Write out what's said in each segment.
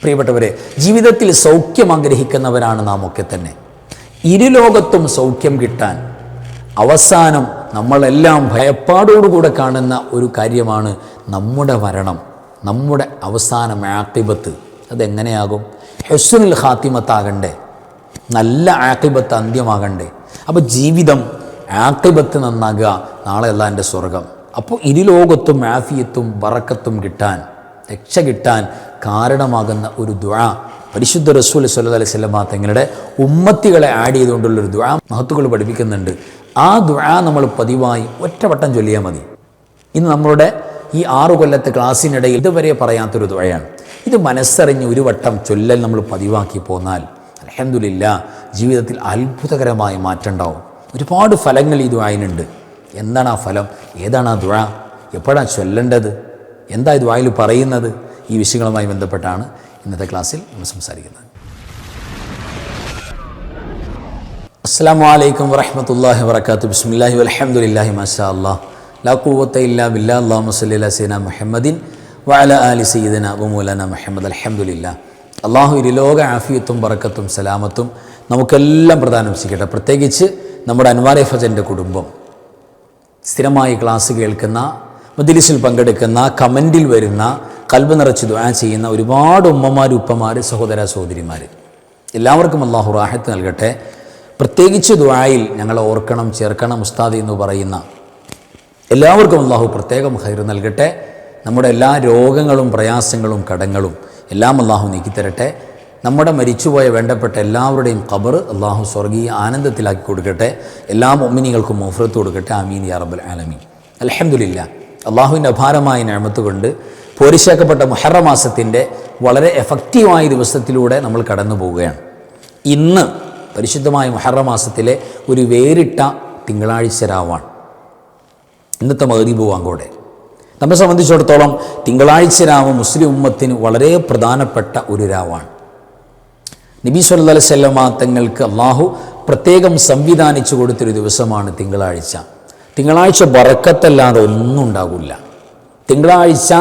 പ്രിയപ്പെട്ടവരെ, ജീവിതത്തിൽ സൗഖ്യം ആഗ്രഹിക്കുന്നവരാണ് നാം ഒക്കെ തന്നെ. ഇരുലോകത്തും സൗഖ്യം കിട്ടാൻ അവസാനം നമ്മളെല്ലാം ഭയപ്പാടോടുകൂടെ കാണുന്ന ഒരു കാര്യമാണ് നമ്മുടെ മരണം, നമ്മുടെ അവസാനം ആഖിബത്ത്. അതെങ്ങനെയാകും? ഹുസ്നുൽ ഖാത്തിമത്താകണ്ടേ, നല്ല ആഖിബത്ത് അന്ത്യമാകണ്ടേ. അപ്പോൾ ജീവിതം ആഖിബത്ത് നന്നാകുക, നാളെ അല്ലാഹുവിൻ്റെ സ്വർഗം. അപ്പോൾ ഇരുലോകത്തും ആഫിയത്തും ബറക്കത്തും കിട്ടാൻ, രക്ഷ കിട്ടാൻ കാരണമാകുന്ന ഒരു ദുആ പരിശുദ്ധ റസൂൽ സ്വല്ലല്ലാഹു അലൈഹി വസല്ലം തങ്ങളുടെ ഉമ്മത്തികളെ ആഡ് ചെയ്തുകൊണ്ടുള്ളൊരു ദുആ മഹത്തുക്കൾ പഠിപ്പിക്കുന്നുണ്ട്. ആ ദുആ നമ്മൾ പതിവായി ഒറ്റവട്ടം ചൊല്ലിയാൽ മതി. ഇന്ന് നമ്മളുടെ ഈ 6 കൊല്ലത്തെ ക്ലാസ്സിനിടയിൽ ഇതുവരെ പറയാത്തൊരു ദുആയാണ്. ഇത് മനസ്സറിഞ്ഞ് ഒരു വട്ടം ചൊല്ലൽ നമ്മൾ പതിവാക്കി പോന്നാൽ അൽഹംദുലില്ലാ ജീവിതത്തിൽ അത്ഭുതകരമായ മാറ്റം ഉണ്ടാവും. ഒരുപാട് ഫലങ്ങൾ ഈ ദുആയിനുണ്ട്. എന്താണ് ആ ഫലം? ഏതാണ് ആ ദുആ? എപ്പോഴാണ് ചൊല്ലേണ്ടത്? എന്താ ഈ ദുആയിൽ പറയുന്നത്? ഈ വിഷയങ്ങളുമായി ബന്ധപ്പെട്ടാണ് ഇന്നത്തെ ക്ലാസ്സിൽ നമ്മൾ സംസാരിക്കുന്നത്. അസ്സലാമു അലൈക്കും വറഹ്മത്തുള്ളാഹി വബറകാതുഹു. ബിസ്മില്ലാഹി വൽഹംദുലില്ലാഹി മാഷാ അല്ലാഹ് ലാ ഖുവത ഇല്ലാ ബില്ലാഹ്. അല്ലാഹുമ്മ സ്വല്ലി അലാ സയ്യിദിനാ മുഹമ്മദിൻ വഅലാ ആലി സയ്യിദിനാ വമൗലാനാ മുഹമ്മദ്. അൽഹംദുലില്ലാഹ്. അല്ലാഹു ഇരുലോക ആഫിയത്തും ബറക്കത്തും സലാമത്തും നമുക്കെല്ലാം പ്രദാനം ചെയ്യട്ടെ. പ്രത്യേകിച്ച് നമ്മുടെ അൻവാർ ഫജൻ്റെ കുടുംബം, സ്ഥിരമായി ക്ലാസ് കേൾക്കുന്ന, മജ്‌ലിസിൽ പങ്കെടുക്കുന്ന, കമൻറ്റിൽ വരുന്ന, ഖൽബ് നിറച്ച് ദുആ ചെയ്യുന്ന ഒരുപാട് ഉമ്മമാർ, ഉപ്പമാർ, സഹോദര സഹോദരിമാർ, എല്ലാവർക്കും അല്ലാഹു റാഹത്ത് നൽകട്ടെ. പ്രത്യേകിച്ച് ദുആയിൽ ഞങ്ങളെ ഓർക്കണം, ചേർക്കണം ഉസ്താദ് എന്ന് പറയുന്ന എല്ലാവർക്കും അല്ലാഹു പ്രത്യേകം ഖൈർ നൽകട്ടെ. നമ്മുടെ എല്ലാ രോഗങ്ങളും പ്രയാസങ്ങളും കടങ്ങളും എല്ലാം അല്ലാഹു നീക്കിത്തരട്ടെ. നമ്മുടെ മരിച്ചുപോയ വേണ്ടപ്പെട്ട എല്ലാവരുടെയും ഖബർ അല്ലാഹു സ്വർഗീയ ആനന്ദത്തിലാക്കി കൊടുക്കട്ടെ. എല്ലാ മുഅ്മിനീങ്ങൾക്കും മഗ്ഫിറത്ത് കൊടുക്കട്ടെ. ആമീൻ യാ റബ്ബൽ ആലമീൻ. അൽഹംദുലില്ലാ, അല്ലാഹുവിൻ്റെ അപാരമായ നിഅമത്ത് കൊണ്ട് പോരിശാക്കപ്പെട്ട മുഹറം മാസത്തിൻ്റെ വളരെ എഫക്റ്റീവായ ദിവസത്തിലൂടെ നമ്മൾ കടന്നു പോവുകയാണ്. ഇന്ന് പരിശുദ്ധമായ മുഹറം മാസത്തിലെ ഒരു വേറിട്ട തിങ്കളാഴ്ച രാവാണ്. ഇന്നത്തെ മഗ്‌രിബ് വാങ്കോടെ നമ്മെ സംബന്ധിച്ചിടത്തോളം തിങ്കളാഴ്ച രാവ് മുസ്ലിം ഉമ്മത്തിന് വളരെ പ്രധാനപ്പെട്ട ഒരു രാവാണ്. നബി സല്ലല്ലാഹു അലൈഹി വസല്ലം തങ്ങൾക്ക് അല്ലാഹു പ്രത്യേകം സംവിധാനിച്ചു കൊടുത്തൊരു ദിവസമാണ് തിങ്കളാഴ്ച. തിങ്കളാഴ്ച ബറക്കത്തല്ലാതെ ഒന്നും ഉണ്ടാകില്ല. തിങ്കളാഴ്ച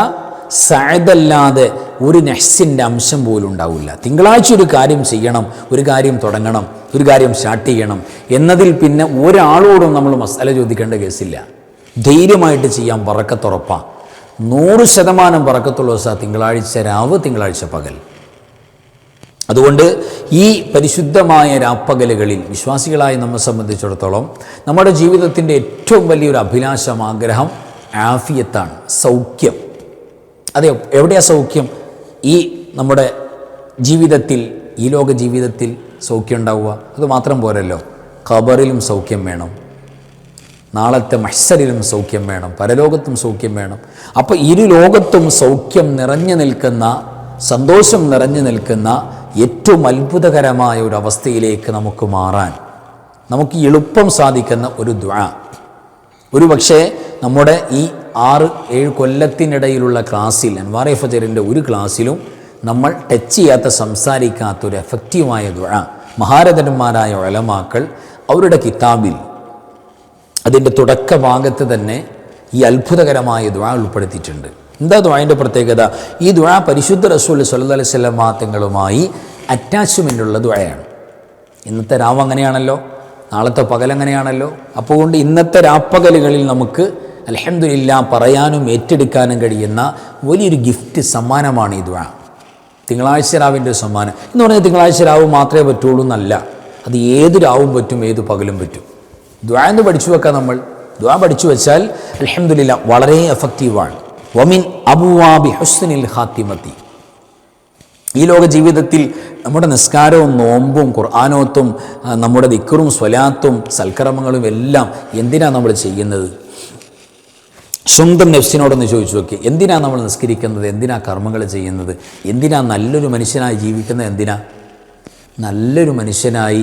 സഅദല്ലാതെ ഒരു നഹ്സിൻ്റെ അംശം പോലും ഉണ്ടാവില്ല. തിങ്കളാഴ്ച ഒരു കാര്യം ചെയ്യണം, ഒരു കാര്യം തുടങ്ങണം, ഒരു കാര്യം സ്റ്റാർട്ട് ചെയ്യണം എന്നതിൽ പിന്നെ ഒരാളോടും നമ്മൾ മസാല ചോദിക്കേണ്ട കേസില്ല. ധൈര്യമായിട്ട് ചെയ്യാൻ ബറക്കത്തുറപ്പാണ്. 100% ബറക്കത്തുള്ള ദിവസം തിങ്കളാഴ്ച രാവ്, തിങ്കളാഴ്ച പകൽ. അതുകൊണ്ട് ഈ പരിശുദ്ധമായ രാപ്പകലുകളിൽ വിശ്വാസികളായി നമ്മെ സംബന്ധിച്ചിടത്തോളം നമ്മുടെ ജീവിതത്തിൻ്റെ ഏറ്റവും വലിയൊരു അഭിലാഷം, ആഗ്രഹം ആഫിയത്താണ്, സൗഖ്യം. അതെ, എവിടെയാണ് സൗഖ്യം? ഈ നമ്മുടെ ജീവിതത്തിൽ, ഈ ലോക ജീവിതത്തിൽ സൗഖ്യം ഉണ്ടാവുക. അതുമാത്രം പോരല്ലോ, ഖബറിലും സൗഖ്യം വേണം, നാളത്തെ മഹ്ശറിലും സൗഖ്യം വേണം, പരലോകത്തും സൗഖ്യം വേണം. അപ്പോൾ ഇരു ലോകത്തും സൗഖ്യം നിറഞ്ഞു നിൽക്കുന്ന, സന്തോഷം നിറഞ്ഞു നിൽക്കുന്ന ഏറ്റവും അത്ഭുതകരമായ ഒരു അവസ്ഥയിലേക്ക് നമുക്ക് മാറാൻ നമുക്ക് എളുപ്പം സാധിക്കുന്ന ഒരു ദുആ. ഒരു പക്ഷേ നമ്മുടെ ഈ 6-7 കൊല്ലത്തിനിടയിലുള്ള ക്ലാസ്സിൽ, അൻവാർ ഫജറിൻ്റെ ഒരു ക്ലാസ്സിലും നമ്മൾ ടച്ച് ചെയ്യാത്ത, സംസാരിക്കാത്ത ഒരു എഫക്റ്റീവായ ദുആ മഹാരഥന്മാരായ ഉലമാക്കൾ അവരുടെ കിതാബിൽ അതിൻ്റെ തുടക്ക ഭാഗത്ത് തന്നെ ഈ അത്ഭുതകരമായ ദുആ ഉൾപ്പെടുത്തിയിട്ടുണ്ട്. എന്താ ദുആൻ്റെ പ്രത്യേകത? ഈ ദുആ പരിശുദ്ധ റസൂൽ സ്വല്ലല്ലാഹു അലൈഹി വസല്ലം തങ്ങളുമായി അറ്റാച്ച്മെൻ്റുള്ള ദുആയാണ്. ഇന്നത്തെ രാവ് അങ്ങനെയാണല്ലോ, നാളത്തെ പകൽ അങ്ങനെയാണല്ലോ. അപ്പോൾ കൊണ്ട് ഇന്നത്തെ രാപ്പകലുകളിൽ നമുക്ക് അൽഹംദുലില്ലാ പറയാനും ഏറ്റെടുക്കാനും കഴിയുന്ന വലിയൊരു ഗിഫ്റ്റ്, സമ്മാനമാണ് ഈ ദുആ. തിങ്കളാഴ്ച രാവിൻ്റെ സമ്മാനം എന്ന് പറഞ്ഞാൽ തിങ്കളാഴ്ച രാവ് മാത്രമേ പറ്റുള്ളൂ എന്നല്ല, അത് ഏത് രാവും പറ്റും, ഏത് പകലും പറ്റും. ദുആ എന്ന് പഠിച്ചു വെക്കാം. നമ്മൾ ദുആ പഠിച്ചു വെച്ചാൽ അൽഹംദുലില്ലാ വളരെ എഫക്റ്റീവാണ്. വമിൻ അബ്വാബി ഹുസ്നിൽ ഖാത്തിമത്തി. ഈ ലോക ജീവിതത്തിൽ നമ്മുടെ നിസ്കാരവും നോമ്പും ഖുർആനോത്തും നമ്മുടെ ദിക്റും സ്വലാത്തും സൽക്കർമ്മങ്ങളും എല്ലാം എന്തിനാണ് നമ്മൾ ചെയ്യുന്നത്? സ്വന്തം നഫ്സിനോടൊന്ന് ചോദിച്ചു നോക്കി. എന്തിനാണ് നമ്മൾ നിസ്കരിക്കുന്നത്? എന്തിനാ കർമ്മങ്ങൾ ചെയ്യുന്നത്? എന്തിനാ നല്ലൊരു മനുഷ്യനായി ജീവിക്കുന്നത്? എന്തിനാ? നല്ലൊരു മനുഷ്യനായി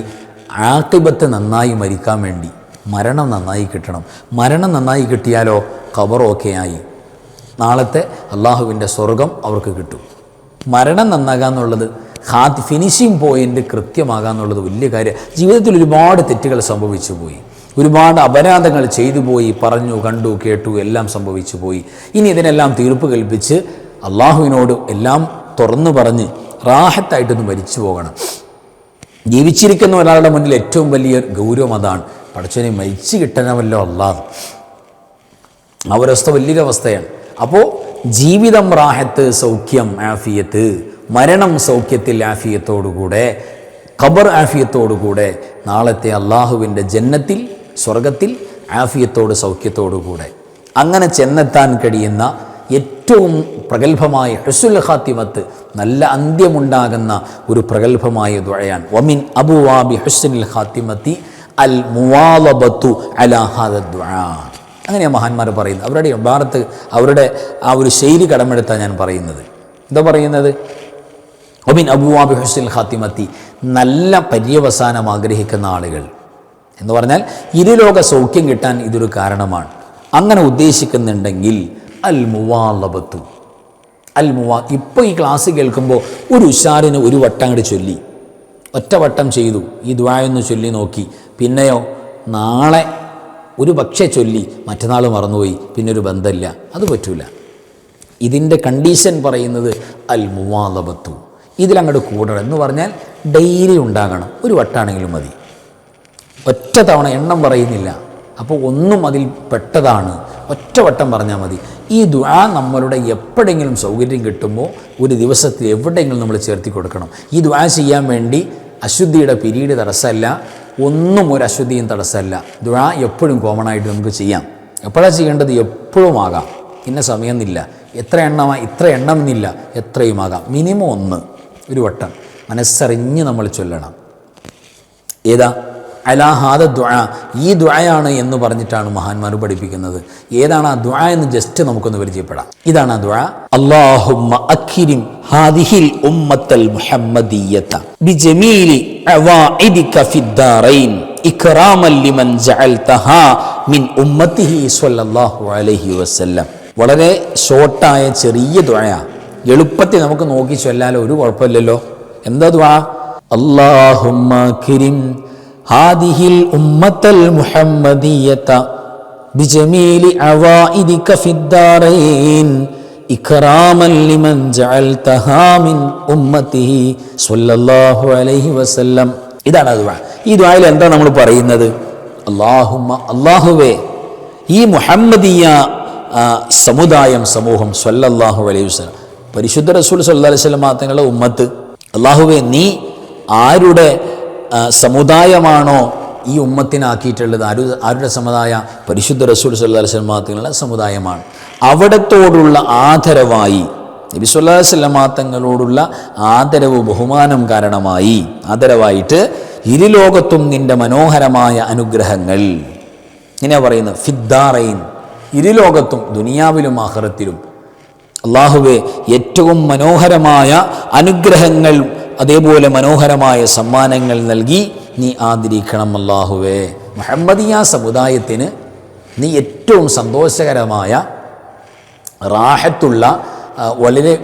ആഖിബത്ത് നന്നായി മരിക്കാൻ വേണ്ടി, മരണം നന്നായി കിട്ടണം. മരണം നന്നായി കിട്ടിയാലോ ഖബർ ഓക്കെ ആയി, നാളത്തെ അള്ളാഹുവിൻ്റെ സ്വർഗം അവർക്ക് കിട്ടും. മരണം നന്നാകാന്നുള്ളത്, ഫിനിഷിംഗ് പോയിൻ്റ് കൃത്യമാകാന്നുള്ളത് വലിയ കാര്യം. ജീവിതത്തിൽ ഒരുപാട് തെറ്റുകൾ സംഭവിച്ചു പോയി, ഒരുപാട് അപരാധങ്ങൾ ചെയ്തു പോയി, പറഞ്ഞു, കണ്ടു, കേട്ടു, എല്ലാം സംഭവിച്ചു പോയി. ഇനി ഇതിനെല്ലാം തീർപ്പ് കൽപ്പിച്ച് അള്ളാഹുവിനോട് എല്ലാം തുറന്നു പറഞ്ഞ് റാഹത്തായിട്ടൊന്ന് മരിച്ചു പോകണം. ജീവിച്ചിരിക്കുന്ന ഒരാളുടെ മുന്നിൽ ഏറ്റവും വലിയ ഗൗരവം അതാണ്. പടച്ചവനെ മരിച്ചു കിട്ടണമല്ലോ അല്ലാഹ്. ആ ഒരവസ്ഥ വലിയൊരു അവസ്ഥയാണ്. അപ്പോൾ ജീവിതം റാഹത്ത്, സൗഖ്യം, ആഫിയത്ത്, മരണം സൗഖ്യത്തിൽ ആഫിയത്തോടുകൂടെ, ഖബർ ആഫിയത്തോടുകൂടെ, നാളത്തെ അള്ളാഹുവിൻ്റെ ജന്നത്തിൽ, സ്വർഗത്തിൽ ആഫിയത്തോട് സൗഖ്യത്തോടുകൂടെ അങ്ങനെ ചെന്നെത്താൻ കഴിയുന്ന ഏറ്റവും പ്രഗത്ഭമായ ഹുസ്നുൽ ഖാത്തിമത്ത്, നല്ല അന്ത്യമുണ്ടാകുന്ന ഒരു പ്രഗത്ഭമായ ദുആയാണ്. വമിൻ അബ്വാബി ഹുസ്നുൽ ഖാത്തിമത്തി അൽ മുവാലബത്തു അലാ ഹാദ ദുആ. അങ്ങനെയാണ് മഹാന്മാർ പറയുന്നത്. അവരുടെ ഇബാറത്ത്, അവരുടെ ആ ഒരു ശൈലി കടമെടുത്താണ് ഞാൻ പറയുന്നത്. എന്താ പറയുന്നത്? വമിൻ അബ്വാബി ഹുസ്നുൽ ഖാത്തിമത്തി, നല്ല പര്യവസാനം ആഗ്രഹിക്കുന്ന ആളുകൾ എന്ന് പറഞ്ഞാൽ ഇരുലോക സൗഖ്യം കിട്ടാൻ ഇതൊരു കാരണമാണ്. അങ്ങനെ ഉദ്ദേശിക്കുന്നുണ്ടെങ്കിൽ അൽ മുവാലബത്തു, ഇപ്പോൾ ഈ ക്ലാസ് കേൾക്കുമ്പോൾ ഒരു ഉഷാറിന് ഒരു വട്ടം അങ്ങോട്ട് ചൊല്ലി, ഒറ്റ വട്ടം ചെയ്തു, ഈ ദുആയൊന്ന് ചൊല്ലി നോക്കി, പിന്നെയോ നാളെ ഒരു പക്ഷേ ചൊല്ലി മറ്റന്നാൾ മറന്നുപോയി, പിന്നെ ഒരു ബന്ധമില്ല, അത് പറ്റൂല. ഇതിൻ്റെ കണ്ടീഷൻ പറയുന്നത് അൽ മുവാലബത്തു, ഇതിലങ്ങോട്ട് കൂടണം എന്ന് പറഞ്ഞാൽ ഡെയിലി ഉണ്ടാകണം. ഒരു വട്ടാണെങ്കിലും മതി, ഒറ്റ തവണ, എണ്ണം പറയുന്നില്ല. അപ്പോൾ ഒന്നും അതിൽ പെട്ടതാണ്, ഒറ്റ വട്ടം പറഞ്ഞാൽ മതി. ഈ ദുആ നമ്മളുടെ എപ്പോഴെങ്കിലും സൗകര്യം കിട്ടുമ്പോൾ ഒരു ദിവസത്തിൽ എവിടെയെങ്കിലും നമ്മൾ ചേർത്തി കൊടുക്കണം. ഈ ദുആ ചെയ്യാൻ വേണ്ടി അശുദ്ധിയുടെ പിരീഡ് തടസ്സമല്ല, ഒന്നും ഒരു അശുദ്ധിയും തടസ്സമല്ല. ദുആ എപ്പോഴും കോമൺ ആയിട്ട് നമുക്ക് ചെയ്യാം. എപ്പോഴാണ് ചെയ്യേണ്ടത്? എപ്പോഴും ആകാം, ഇന്ന സമയമെന്നില്ല, ഇത്ര എണ്ണം എന്നില്ല, എത്രയും ആകാം. മിനിമം ഒന്ന്, ഒരു വട്ടം മനസ്സറിഞ്ഞ് നമ്മൾ ചൊല്ലണം. ഏതാ? അലാ ഹാദ ദുആ, ഈ ദുആയാണ് എന്ന് പറഞ്ഞിട്ടാണ് മഹാന്മാർ പഠിപ്പിക്കുന്നത്. ഏതാണ് ആ ദുആ എന്ന് ജസ്റ്റ് നമുക്കൊന്ന് പരിചയപ്പെടാം. ഇതാണ് ആ ദുആ. അല്ലാഹുമ്മ അക്രിം ഹാദിഹിൽ ഉമ്മത്തൽ മുഹമ്മദിയ്യത ബിജമീലി അവൈദിക ഫിദ്ദാറൈൻ ഇക്റാമൻ ലിമൻ ജഅൽതഹാ മിൻ ഉമ്മത്തിഹി സ്വല്ലല്ലാഹു അലൈഹി വസല്ലം. വളരെ ഷോർട്ടായ ചെറിയ ദുആ, എളുപ്പത്തിൽ നമുക്ക് നോക്കി ചൊല്ലാലോ, ഒരു കുഴപ്പമില്ലല്ലോ. എന്താ ദുആ? അല്ലാഹുമ്മ അക്രിം ഹാദിഹിൽ ഉമ്മത്തൽ മുഹമ്മദിയ്യത ബിജമീലി അവൈദിക ഫിദ്ദാറൈൻ ഇക്റാമൻ ലിമൻ ജഅൽതഹാ മിൻ ഉമ്മത്തിഹി സ്വല്ലല്ലാഹു അലൈഹി വസല്ലം. ഇതാണ് ദുആ. ഈ ദുആയിൽ എന്താ നമ്മൾ പറയുന്നത്? അല്ലാഹുമ്മ, അല്ലാഹുവേ, ഈ മുഹമ്മദിയ സമുദായം, സമൂഹം, സ്വല്ലല്ലാഹു അലൈഹി വസല്ലം, പരിശുദ്ധ റസൂൽ സ്വല്ലല്ലാഹു അലൈഹി വസല്ലം തങ്ങളുടെ ഉമ്മത്ത്, അല്ലാഹുവേ, നീ ആരുടെ സമുദായമാണോ ഈ ഉമ്മത്തിനാക്കിയിട്ടുള്ളത്, ആരുടെ സമുദായ? പരിശുദ്ധ റസൂൽ സല്ലല്ലാഹു അലൈഹി വസല്ലം തങ്ങളുടെ സമുദായമാണ്. അവിടത്തോടുള്ള ആദരവായി, നബി സല്ലല്ലാഹു അലൈഹി വസല്ലം തങ്ങളോടുള്ള ആദരവ്, ബഹുമാനം കാരണമായി, ആദരവായിട്ട് ഇരുലോകത്തും നിന്റെ മനോഹരമായ അനുഗ്രഹങ്ങൾ, ഇങ്ങനെ പറയുന്നത്, ഫിദ്ദാറൈൻ, ഇരുലോകത്തും, ദുനിയാവിലും ആഖിറത്തിലും, അല്ലാഹുവേ, ഏറ്റവും മനോഹരമായ അനുഗ്രഹങ്ങൾ, അതേപോലെ മനോഹരമായ സമ്മാനങ്ങൾ നൽകി നീ ആദരിക്കണം. അല്ലാഹുവേ, മുഹമ്മദിയ സമുദായത്തിന് നീ ഏറ്റവും സന്തോഷകരമായ, റാഹത്തുള്ള, വളരെ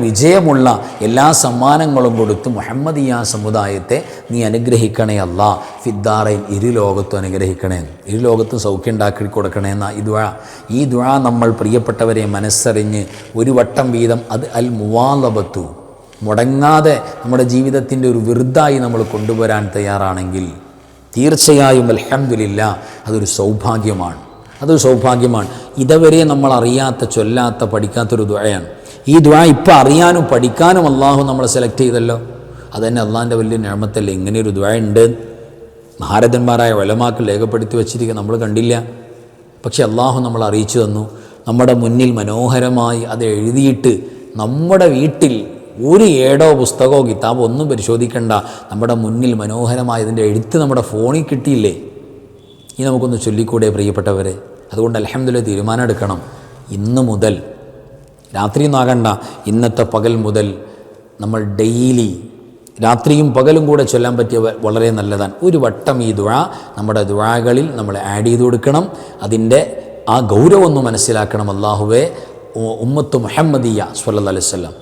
വിജയമുള്ള എല്ലാ സമ്മാനങ്ങളും കൊടുത്ത് മുഹമ്മദിയ സമുദായത്തെ നീ അനുഗ്രഹിക്കണേ അല്ലാ. ഫിദ്ദാറൈൻ, ഇരുലോകത്തും അനുഗ്രഹിക്കണേ, ഇരുലോകത്തും സൗഖ്യം ഉണ്ടാക്കി കൊടുക്കണേ എന്ന ഈ ദുആ നമ്മൾ പ്രിയപ്പെട്ടവരെ മനസ്സറിഞ്ഞ് ഒരു വട്ടം വീതം, അത് അൽ മുവാലബത്തു, മുടങ്ങാതെ നമ്മുടെ ജീവിതത്തിൻ്റെ ഒരു വിർദായി നമ്മൾ കൊണ്ടുവരാൻ തയ്യാറാണെങ്കിൽ തീർച്ചയായും അൽഹംദുലില്ലാ അതൊരു സൗഭാഗ്യമാണ്. ഇതുവരെ നമ്മൾ അറിയാത്ത, ചൊല്ലാത്ത, പഠിക്കാത്തൊരു ദുആയാണ്. ഈ ദുആ ഇപ്പോൾ അറിയാനും പഠിക്കാനും അള്ളാഹു നമ്മളെ സെലക്ട് ചെയ്തല്ലോ. അതുതന്നെ അള്ളാഹിൻ്റെ വലിയ നിഅമത്തല്ലേ. ഇങ്ങനെയൊരു ദുആ ഉണ്ട്, മഹാരഥന്മാരായ ഉലമാക്കൾ രേഖപ്പെടുത്തി വച്ചിരിക്കുക, നമ്മൾ കണ്ടില്ല. പക്ഷെ അള്ളാഹു നമ്മൾ അറിയിച്ചു തന്നു. നമ്മുടെ മുന്നിൽ മനോഹരമായി അത് എഴുതിയിട്ട്, നമ്മുടെ വീട്ടിൽ ഒരു ഏടോ പുസ്തകമോ കിതാബോ ഒന്നും പരിശോധിക്കേണ്ട, നമ്മുടെ മുന്നിൽ മനോഹരമായി ഇതിൻ്റെ എഴുത്ത് നമ്മുടെ ഫോണിൽ കിട്ടിയില്ലേ. ഇനി നമുക്കൊന്ന് ചൊല്ലിക്കൂടെ പ്രിയപ്പെട്ടവരെ? അതുകൊണ്ട് അൽഹംദുലില്ലാഹ് തീരുമാനം എടുക്കണം. ഇന്ന് മുതൽ, രാത്രിയൊന്നും ആകണ്ട, ഇന്നത്തെ പകൽ മുതൽ നമ്മൾ ഡെയിലി, രാത്രിയും പകലും കൂടെ ചൊല്ലാൻ പറ്റിയ വളരെ നല്ലതാണ്. ഒരു വട്ടം ഈ ദുആ നമ്മുടെ ദുആകളിൽ നമ്മൾ ആഡ് ചെയ്ത് കൊടുക്കണം. അതിൻ്റെ ആ ഗൗരവം ഒന്ന് മനസ്സിലാക്കണം. അല്ലാഹുവേ, ഉമ്മത്ത് മുഹമ്മദിയ സ്വല്ലല്ലാഹു അലൈഹി വസല്ലം,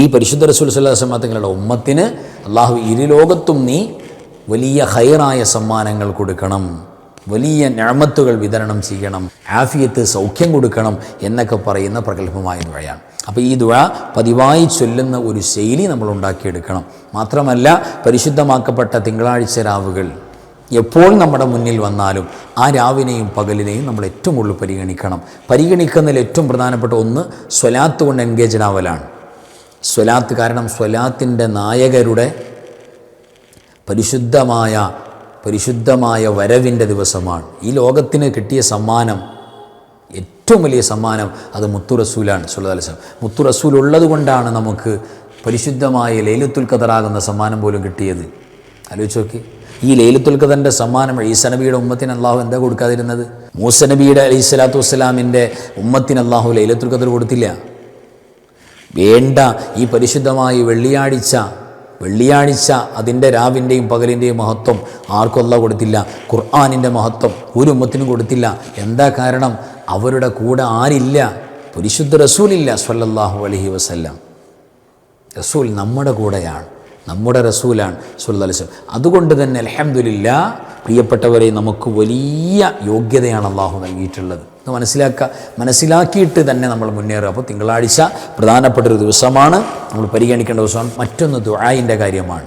ഈ പരിശുദ്ധ റസൂൽ സല്ലല്ലാഹു അലൈഹി വസല്ലം തങ്ങളുടെ ഉമ്മത്തിന് അല്ലാഹു ഇരുലോകത്തും നീ വലിയ ഖൈറായ സമ്മാനങ്ങൾ കൊടുക്കണം, വലിയ നിഅമത്തുകൾ വിതരണം ചെയ്യണം, ആഫിയത്ത്, സൗഖ്യം കൊടുക്കണം എന്നൊക്കെ പറയുന്ന പ്രഗത്ഭമായ ദുആയാണ്. അപ്പോൾ ഈ ദുആ പതിവായി ചൊല്ലുന്ന ഒരു ശൈലി നമ്മൾ ഉണ്ടാക്കിയെടുക്കണം. മാത്രമല്ല പരിശുദ്ധമാക്കപ്പെട്ട തിങ്കളാഴ്ച രാവുകൾ എപ്പോൾ നമ്മുടെ മുന്നിൽ വന്നാലും ആ രാവിനെയും പകലിനെയും നമ്മൾ ഏറ്റവും കൂടുതൽ പരിഗണിക്കണം. പരിഗണിക്കുന്നതിൽ ഏറ്റവും പ്രധാനപ്പെട്ട ഒന്ന് സ്വലാത്ത് കൊണ്ട് എൻഗേജഡ് ആവലാണ്. സ്വലാത്ത്, കാരണം സ്വലാത്തിൻ്റെ നായകരുടെ പരിശുദ്ധമായ വരവിൻ്റെ ദിവസമാണ്. ഈ ലോകത്തിന് കിട്ടിയ സമ്മാനം, ഏറ്റവും വലിയ സമ്മാനം അത് മുത്തു റസൂലാണ് സല്ലല്ലാഹു അലൈഹി വസല്ലം. മുത്തു റസൂൽ ഉള്ളത് കൊണ്ടാണ് നമുക്ക് പരിശുദ്ധമായ ലൈലത്തുൽ ഖദറാകുന്ന സമ്മാനം പോലും കിട്ടിയത്. ആലോചിച്ച് നോക്കി, ഈ ലൈലത്തുൽ ഖദറിൻ്റെ സമ്മാനം ഈസാ നബിയുടെ ഉമ്മത്തിന് അള്ളാഹു എന്താ കൊടുക്കാതിരുന്നത്? മൂസ നബിയുടെ അലൈഹിസ്സലാത്തു വസ്സലാമിൻ്റെ ഉമ്മത്തിന് അള്ളാഹു ലൈലത്തുൽ ഖദർ കൊടുത്തില്ല. വേണ്ട ഈ പരിശുദ്ധമായ വെള്ളിയാഴ്ച അതിൻ്റെ രാവിൻ്റെയും പകലിൻ്റെയും മഹത്വം ആർക്കും അല്ലാഹു കൊടുത്തില്ല. ഖുർആനിൻ്റെ മഹത്വം ഒരു ഉമ്മത്തിനും കൊടുത്തില്ല. എന്താ കാരണം? അവരുടെ കൂടെ ആരില്ല? പരിശുദ്ധ റസൂലില്ല സ്വല്ലല്ലാഹു അലൈഹി വസല്ലം. റസൂൽ നമ്മുടെ കൂടെയാണ്, നമ്മുടെ റസൂലാണ് സ്വല്ലല്ലാഹു അലൈഹി വസല്ലം. അതുകൊണ്ട് തന്നെ അൽഹംദുലില്ലാ പ്രിയപ്പെട്ടവരെ, നമുക്ക് വലിയ യോഗ്യതയാണ് അള്ളാഹു നൽകിയിട്ടുള്ളത്. ഇത് മനസ്സിലാക്കിയിട്ട് തന്നെ നമ്മൾ മുന്നേറുക. അപ്പോൾ തിങ്കളാഴ്ച പ്രധാനപ്പെട്ടൊരു ദിവസമാണ്, നമ്മൾ പരിഗണിക്കേണ്ട ദിവസമാണ്. മറ്റൊന്ന് ദുആയിൻ്റെ കാര്യമാണ്.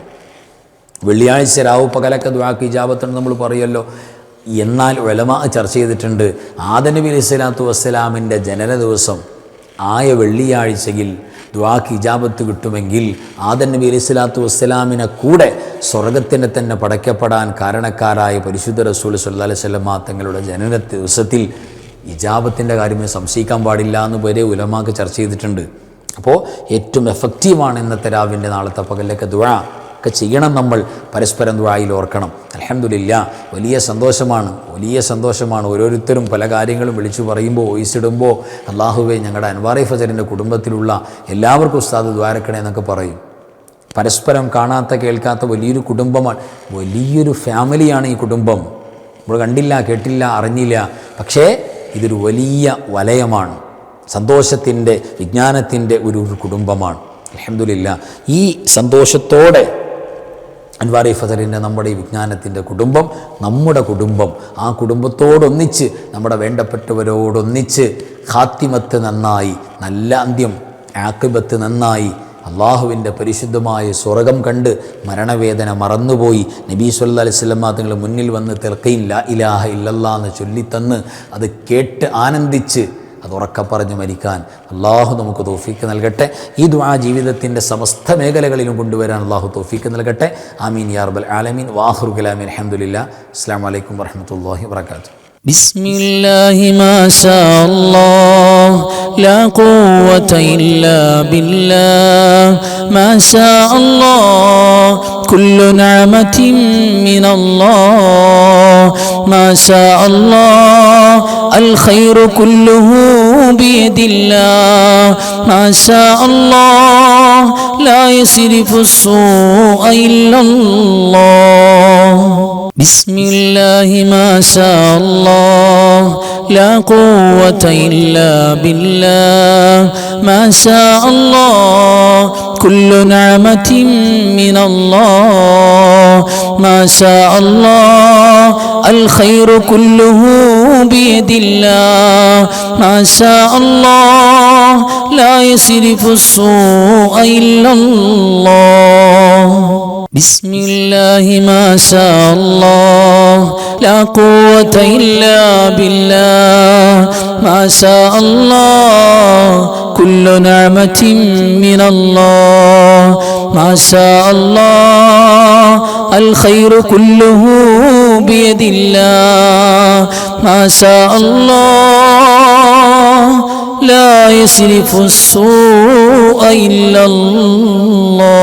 വെള്ളിയാഴ്ച രാവ് പകലൊക്കെ ദുആക്ക് ഇജാബത്തുണ്ട് നമ്മൾ പറയുമല്ലോ. എന്നാൽ ഉലമാ ചർച്ച ചെയ്തിട്ടുണ്ട്, ആദം നബി അലൈഹിസ്സലാത്തു വസ്സലാമിൻ്റെ ജനന ദിവസം ആയ വെള്ളിയാഴ്ചയിൽ ദുആക്ക് ഇജാബത്ത് കിട്ടുമെങ്കിൽ ആദം നബി അലൈഹിസ്സലാത്തു വസ്സലാമിനെ കൂടെ സ്വർഗത്തിനെ തന്നെ പടയ്ക്കപ്പെടാൻ കാരണക്കാരായ പരിശുദ്ധ റസൂൽ സല്ലല്ലാഹു അലൈഹി വസല്ലം തങ്ങളുടെ ജനന ദിവസത്തിൽ ഇജാബത്തിൻ്റെ കാര്യം സംശയിക്കാൻ പാടില്ല എന്ന് വരെ ഉലമാക്ക് ചർച്ച ചെയ്തിട്ടുണ്ട്. അപ്പോൾ ഏറ്റവും എഫക്റ്റീവാണ് ഇന്നത്തെ രാവിൻ്റെ നാളത്തെ പകലൊക്കെ ദുആ ഒക്കെ ചെയ്യണം. നമ്മൾ പരസ്പരം ദുആയിൽ ഓർക്കണം. അൽഹംദുലില്ലാ വലിയ സന്തോഷമാണ്. ഓരോരുത്തരും പല കാര്യങ്ങളും വിളിച്ചു പറയുമ്പോൾ, വോയിസ് ഇടുമ്പോൾ, അല്ലാഹുവേ ഞങ്ങളുടെ അൻവാറി ഫജറിൻ്റെ കുടുംബത്തിലുള്ള എല്ലാവർക്കും ഉസ്താദ് ദ്വാരക്കണേ എന്നൊക്കെ പറയും. പരസ്പരം കാണാത്ത കേൾക്കാത്ത വലിയൊരു കുടുംബമാണ്, വലിയൊരു ഫാമിലിയാണ് ഈ കുടുംബം. നമ്മൾ കണ്ടില്ല, കേട്ടില്ല, അറിഞ്ഞില്ല. പക്ഷേ ഇതൊരു വലിയ വലയമാണ്, സന്തോഷത്തിൻ്റെ, വിജ്ഞാനത്തിൻ്റെ ഒരു കുടുംബമാണ്. അൽഹംദുലില്ലാ ഈ സന്തോഷത്തോടെ അൻവാറി ഫജറിൻ്റെ നമ്മുടെ ഈ വിജ്ഞാനത്തിൻ്റെ കുടുംബം നമ്മുടെ കുടുംബം, ആ കുടുംബത്തോടൊന്നിച്ച് നമ്മുടെ വേണ്ടപ്പെട്ടവരോടൊന്നിച്ച് ഖാത്തിമത്ത് നന്നായി, നല്ല അന്ത്യം, ആഖിബത്ത് നന്നായി, അള്ളാഹുവിൻ്റെ പരിശുദ്ധമായ സ്വർഗം കണ്ട് മരണവേദന മറന്നുപോയി നബി സല്ലല്ലാഹു അലൈഹി വസല്ലം തങ്ങൾ മുന്നിൽ വന്ന് തെൽഖീൻ ലാ ഇലാഹ ഇല്ലല്ലാഹ് എന്ന് ചൊല്ലിത്തന്ന് അത് കേട്ട് ആനന്ദിച്ച് അത് ഉറക്കെ പറഞ്ഞ് മരിക്കാൻ അള്ളാഹു നമുക്ക് തൗഫീക്ക് നൽകട്ടെ. ഈ ദുആ ജീവിതത്തിൻ്റെ സമസ്ത മേഖലകളിലും കൊണ്ടുവരാൻ അള്ളാഹു തൗഫീക്ക് നൽകട്ടെ. ആമീൻ യാ റബ്ബൽ ആലമീൻ. വാഖിറു കലാമി അൽഹംദുലില്ലാ. അസ്സലാമു അലൈക്കും വറഹ്മത്തുള്ളാഹി വബറകാതുഹു. ബിസ്മില്ലാഹി മാ ശാ അല്ലാഹ് ലാ ഖുവത ഇല്ലാ ബില്ലാഹ് മാ ശാ അല്ലാഹ് കുല്ലു നിഅമതിൻ മിനല്ലാഹ് മാ ശാ അല്ലാഹ് അൽ ഖൈറു കുല്ലുഹു ബിയദില്ലാഹ് മാ ശാ അല്ലാഹ് ലാ യസ്രിഫു السوء إلا الله بسم الله ما شاء الله لا قوة إلا بالله ما شاء الله كل نعمة من الله ما شاء الله الخير كله بيد الله ما شاء الله لا يصرف السوء إلا الله بسم الله ما شاء الله لا قوة إلا بالله ما شاء الله كل نعمة من الله ما شاء الله الخير كله بيد الله ما شاء الله لا يصرف السوء إلا الله